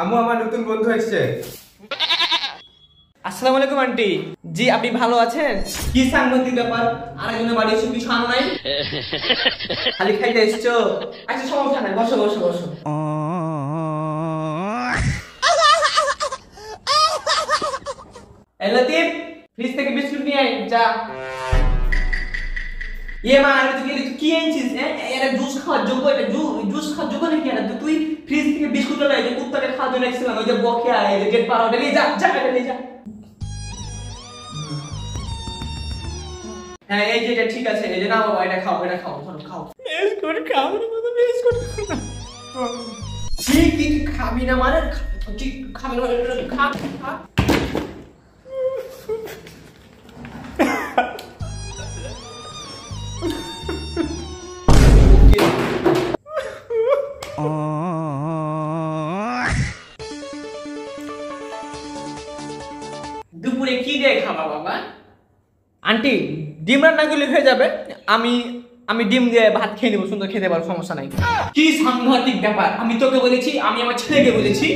আমু আমার নতুন বন্ধু এসেছে। আসসালামু আলাইকুম আন্টি। জি আপনি ভালো আছেন? কি সাংঘাতিক ব্যাপার, আরেকজনের বাড়ি এসে কিছু আনো নাই, খালি খাইতে এসছো? আচ্ছা সমস্যা নাই, বসো বসো বসো। এই লতিফ, ফ্রিজ থেকে বিস্কুট নিয়ে আয় যা। ইয়ে মা, আমি তুই কি এনেছিস? এটা জুস খাওয়ার যোগ্য? এটা জুস খাওয়ার যোগ্য নাকি? এটা তুই ফ্রিজ থেকে বিস্কুট নিয়ে আয়, কুত্তাকে খাওয়ার জন্য এসেছিলাম, ওই যে বকেয়া এই যে গেট পার ওটা নিয়ে যা, যা এটা নিয়ে যা। হ্যাঁ এই যে এটা ঠিক আছে, এই যে না বাবা এটা খাও, এটা খাও, ধরো খাও। বিস্কুট খাও না মতো, বিস্কুট কি কি খাবি না মানে? কি খাবি না খা খা। দুপুরে কি দিয়ে খাবা বাবা? আন্টি ডিম রান্না করলে হয়ে যাবে, আমি আমি ডিম দিয়ে ভাত খেয়ে নেবো, সুন্দর খেতে পারবো, সমস্যা নাই। কি সাংঘাতিক ব্যাপার, আমি তোকে বলেছি, আমি আমার ছেলেকে বলেছি।